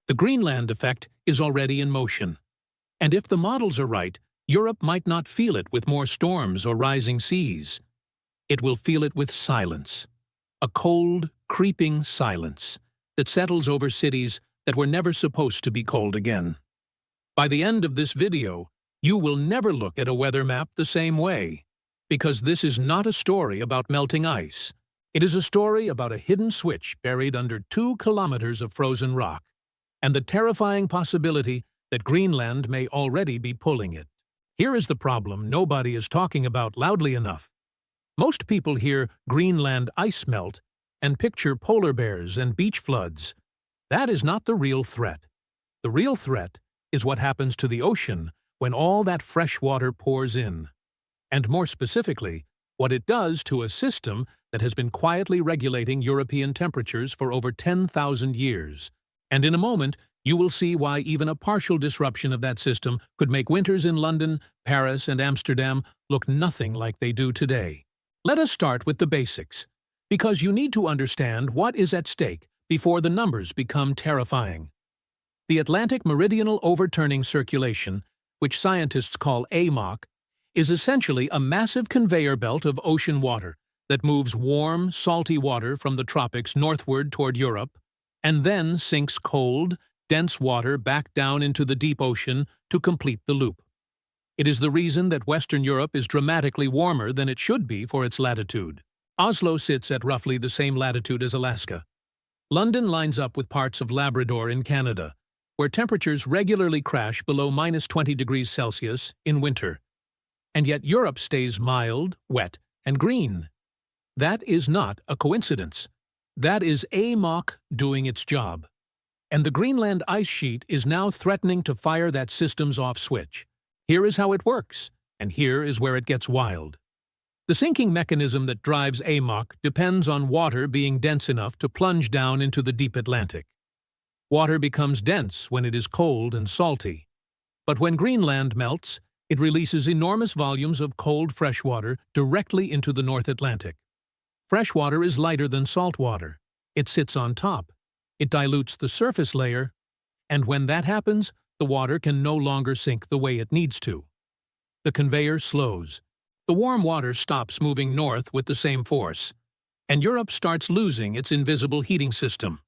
The Greenland effect is already in motion. And if the models are right, Europe might not feel it with more storms or rising seas. It will feel it with silence. A cold, creeping silence that settles over cities that were never supposed to be cold again. By the end of this video, you will never look at a weather map the same way, because this is not a story about melting ice. It is a story about a hidden switch buried under 2 kilometers of frozen rock, and the terrifying possibility that Greenland may already be pulling it. Here is the problem nobody is talking about loudly enough. Most people hear Greenland ice melt and picture polar bears and beach floods. That is not the real threat. The real threat is what happens to the ocean when all that fresh water pours in. And more specifically, what it does to a system that has been quietly regulating European temperatures for over 10,000 years. And in a moment, you will see why even a partial disruption of that system could make winters in London, Paris, and Amsterdam look nothing like they do today. Let us start with the basics, because you need to understand what is at stake before the numbers become terrifying. The Atlantic Meridional Overturning Circulation, which scientists call AMOC, is essentially a massive conveyor belt of ocean water that moves warm, salty water from the tropics northward toward Europe, and then sinks cold, dense water back down into the deep ocean to complete the loop. It is the reason that Western Europe is dramatically warmer than it should be for its latitude. Oslo sits at roughly the same latitude as Alaska. London lines up with parts of Labrador in Canada, where temperatures regularly crash below -20 degrees Celsius in winter. And yet Europe stays mild, wet, and green. That is not a coincidence. That is AMOC doing its job. And the Greenland ice sheet is now threatening to fire that system's off switch. Here is how it works, and here is where it gets wild. The sinking mechanism that drives AMOC depends on water being dense enough to plunge down into the deep Atlantic. Water becomes dense when it is cold and salty. But when Greenland melts, it releases enormous volumes of cold fresh water directly into the North Atlantic. Fresh water is lighter than salt water. It sits on top. It dilutes the surface layer, and when that happens, the water can no longer sink the way it needs to. The conveyor slows. The warm water stops moving north with the same force, and Europe starts losing its invisible heating system.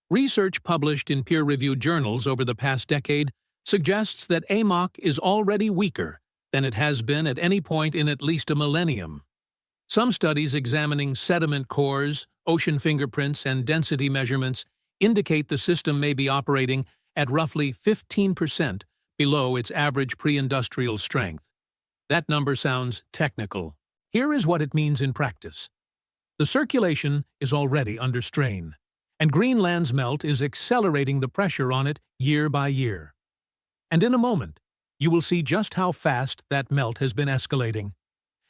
Research published in peer-reviewed journals over the past decade suggests that AMOC is already weaker than it has been at any point in at least a millennium. Some studies examining sediment cores, ocean fingerprints, and density measurements indicate the system may be operating at roughly 15% below its average pre-industrial strength. That number sounds technical. Here is what it means in practice. The circulation is already under strain, and Greenland's melt is accelerating the pressure on it year by year. And in a moment, you will see just how fast that melt has been escalating,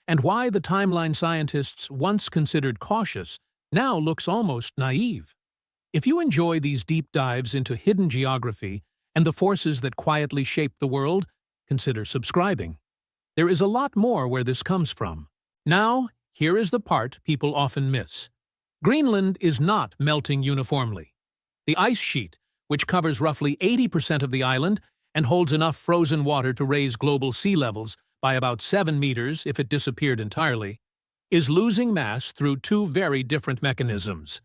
and why the timeline scientists once considered cautious now looks almost naive. If you enjoy these deep dives into hidden geography and the forces that quietly shape the world, consider subscribing. There is a lot more where this comes from. Now, here is the part people often miss. Greenland is not melting uniformly. The ice sheet, which covers roughly 80% of the island and holds enough frozen water to raise global sea levels by about 7 meters if it disappeared entirely, is losing mass through 2 very different mechanisms.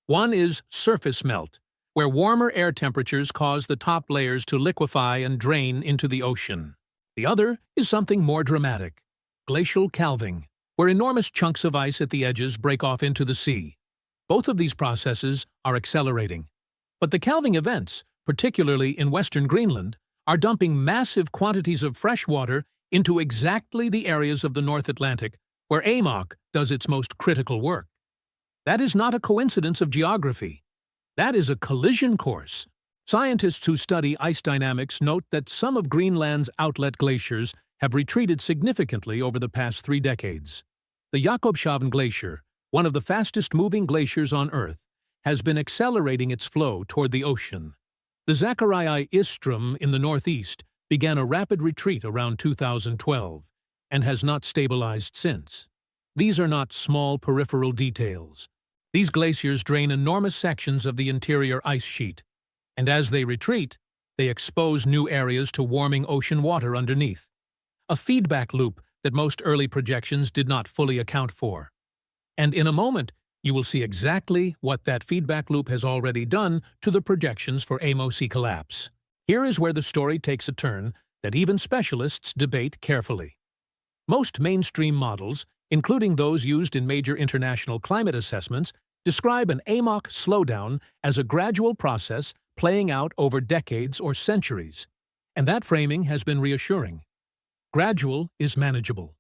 One is surface melt, where warmer air temperatures cause the top layers to liquefy and drain into the ocean. The other is something more dramatic, glacial calving, where enormous chunks of ice at the edges break off into the sea. Both of these processes are accelerating. But the calving events, particularly in western Greenland, are dumping massive quantities of fresh water into exactly the areas of the North Atlantic where AMOC does its most critical work. That is not a coincidence of geography. That is a collision course. Scientists who study ice dynamics note that some of Greenland's outlet glaciers have retreated significantly over the past 3 decades. The Jakobshavn Glacier, one of the fastest-moving glaciers on Earth, has been accelerating its flow toward the ocean. The Zachariai Istrum in the northeast began a rapid retreat around 2012 and has not stabilized since. These are not small peripheral details. These glaciers drain enormous sections of the interior ice sheet, And as they retreat, they expose new areas to warming ocean water underneath. A feedback loop that most early projections did not fully account for. And in a moment, you will see exactly what that feedback loop has already done to the projections for AMO sea collapse. Here is where the story takes a turn that even specialists debate carefully. Most mainstream models, including those used in major international climate assessments, describe an AMOC slowdown as a gradual process playing out over decades or centuries. And that framing has been reassuring. Gradual is manageable.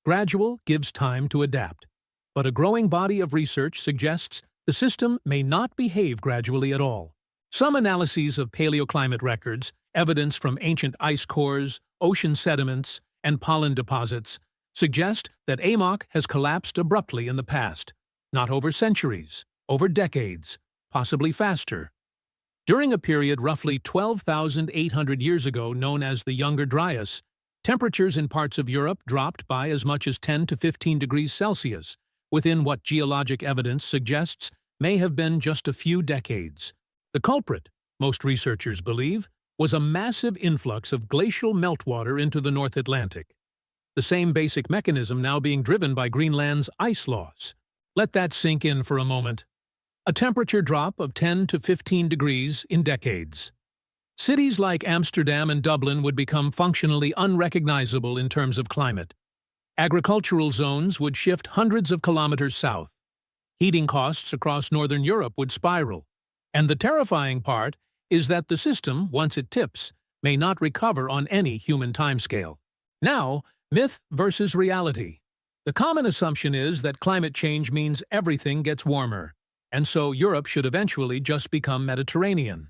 Gradual gives time to adapt. But a growing body of research suggests the system may not behave gradually at all. Some analyses of paleoclimate records, evidence from ancient ice cores, ocean sediments, and pollen deposits suggest that AMOC has collapsed abruptly in the past, not over centuries, over decades, possibly faster. During a period roughly 12,800 years ago known as the Younger Dryas, temperatures in parts of Europe dropped by as much as 10 to 15 degrees Celsius, within what geologic evidence suggests may have been just a few decades. The culprit, most researchers believe, was a massive influx of glacial meltwater into the North Atlantic. The same basic mechanism now being driven by Greenland's ice loss. Let that sink in for a moment. A temperature drop of 10 to 15 degrees in decades. Cities like Amsterdam and Dublin would become functionally unrecognizable in terms of climate. Agricultural zones would shift hundreds of kilometers south. Heating costs across northern Europe would spiral. And the terrifying part is that the system, once it tips, may not recover on any human timescale. Now, myth versus reality. The common assumption is that climate change means everything gets warmer, and so Europe should eventually just become Mediterranean.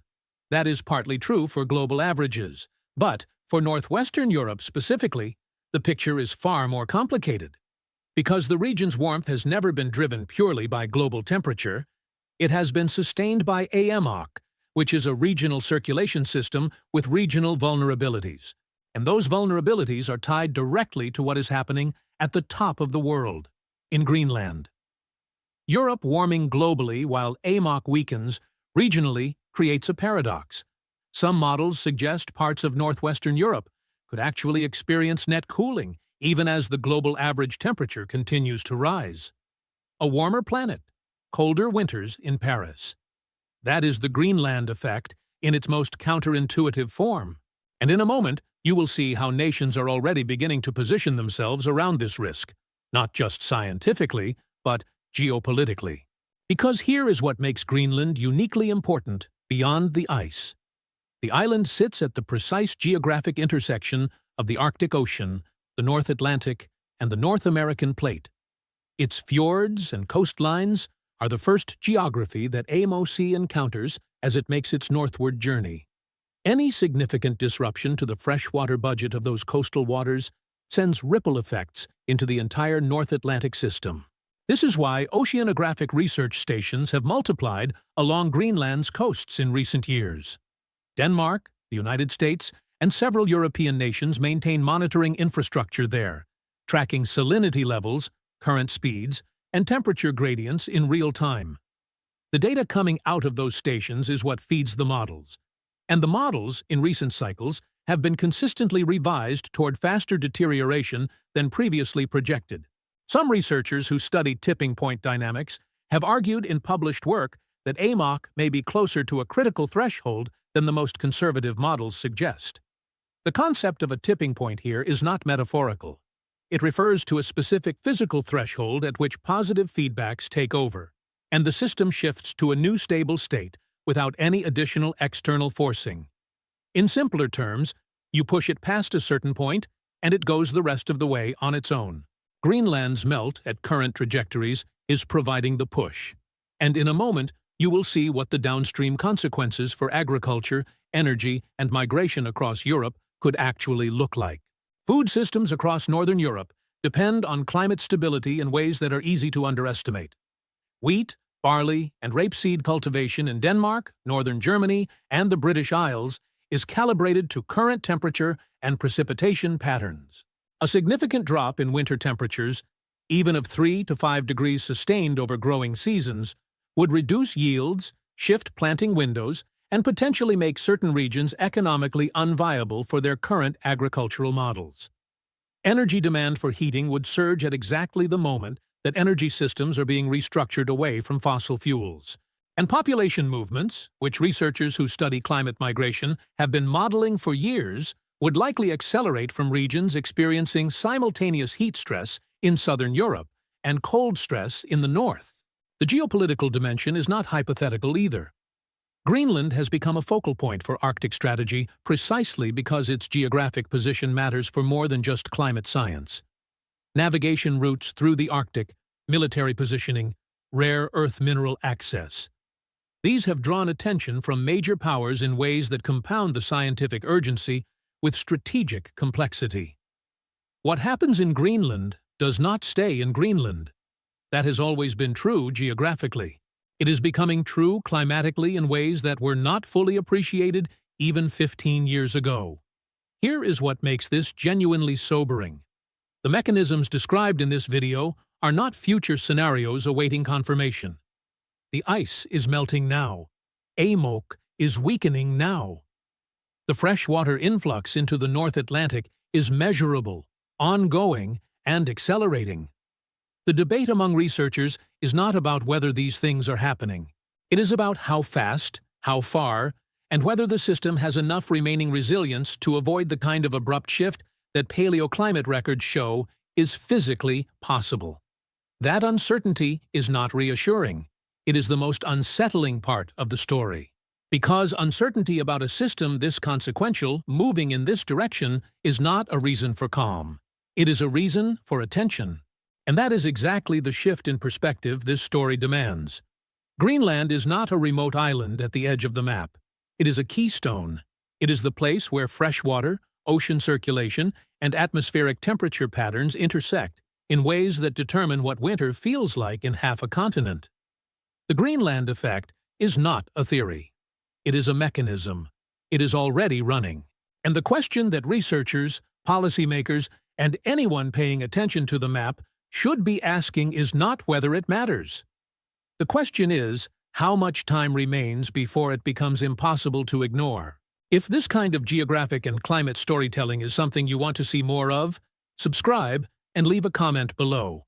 That is partly true for global averages, but for northwestern Europe specifically, the picture is far more complicated. Because the region's warmth has never been driven purely by global temperature, it has been sustained by AMOC, which is a regional circulation system with regional vulnerabilities. And those vulnerabilities are tied directly to what is happening at the top of the world, in Greenland. Europe warming globally while AMOC weakens regionally creates a paradox. Some models suggest parts of northwestern Europe could actually experience net cooling even as the global average temperature continues to rise. A warmer planet, colder winters in Paris. That is the Greenland effect in its most counterintuitive form. And in a moment, you will see how nations are already beginning to position themselves around this risk, not just scientifically, but geopolitically. Because here is what makes Greenland uniquely important beyond the ice. The island sits at the precise geographic intersection of the Arctic Ocean, the North Atlantic, and the North American Plate. Its fjords and coastlines are the first geography that AMOC encounters as it makes its northward journey. Any significant disruption to the freshwater budget of those coastal waters sends ripple effects into the entire North Atlantic system. This is why oceanographic research stations have multiplied along Greenland's coasts in recent years. Denmark, the United States, and several European nations maintain monitoring infrastructure there, tracking salinity levels, current speeds, and temperature gradients in real time. The data coming out of those stations is what feeds the models. And the models, in recent cycles, have been consistently revised toward faster deterioration than previously projected. Some researchers who study tipping point dynamics have argued in published work that AMOC may be closer to a critical threshold than the most conservative models suggest. The concept of a tipping point here is not metaphorical. It refers to a specific physical threshold at which positive feedbacks take over, and the system shifts to a new stable state without any additional external forcing. In simpler terms, you push it past a certain point, and it goes the rest of the way on its own. Greenland's melt at current trajectories is providing the push. And in a moment, you will see what the downstream consequences for agriculture, energy, and migration across Europe could actually look like. Food systems across northern Europe depend on climate stability in ways that are easy to underestimate. Wheat, barley, and rapeseed cultivation in Denmark, northern Germany, and the British Isles is calibrated to current temperature and precipitation patterns. A significant drop in winter temperatures, even of 3 to 5 degrees sustained over growing seasons, would reduce yields, shift planting windows, and potentially make certain regions economically unviable for their current agricultural models. Energy demand for heating would surge at exactly the moment that energy systems are being restructured away from fossil fuels. And population movements, which researchers who study climate migration have been modeling for years, would likely accelerate from regions experiencing simultaneous heat stress in southern Europe and cold stress in the north. The geopolitical dimension is not hypothetical either. Greenland has become a focal point for Arctic strategy precisely because its geographic position matters for more than just climate science. Navigation routes through the Arctic, military positioning, rare earth mineral access. These have drawn attention from major powers in ways that compound the scientific urgency with strategic complexity. What happens in Greenland does not stay in Greenland. That has always been true geographically. It is becoming true climatically in ways that were not fully appreciated even 15 years ago. Here is what makes this genuinely sobering. The mechanisms described in this video are not future scenarios awaiting confirmation. The ice is melting now. AMOC is weakening now. The freshwater influx into the North Atlantic is measurable, ongoing, and accelerating. The debate among researchers is not about whether these things are happening. It is about how fast, how far, and whether the system has enough remaining resilience to avoid the kind of abrupt shift that paleoclimate records show is physically possible. That uncertainty is not reassuring. It is the most unsettling part of the story. Because uncertainty about a system this consequential, moving in this direction, is not a reason for calm. It is a reason for attention. And that is exactly the shift in perspective this story demands. Greenland is not a remote island at the edge of the map. It is a keystone. It is the place where freshwater, ocean circulation, and atmospheric temperature patterns intersect in ways that determine what winter feels like in half a continent. The Greenland effect is not a theory. It is a mechanism. It is already running. And the question that researchers, policymakers, and anyone paying attention to the map should be asking is not whether it matters. The question is, how much time remains before it becomes impossible to ignore? If this kind of geographic and climate storytelling is something you want to see more of, subscribe and leave a comment below.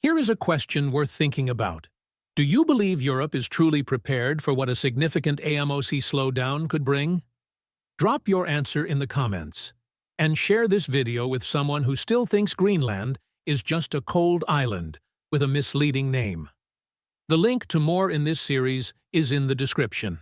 Here is a question worth thinking about. Do you believe Europe is truly prepared for what a significant AMOC slowdown could bring? Drop your answer in the comments, and share this video with someone who still thinks Greenland is just a cold island with a misleading name. The link to more in this series is in the description.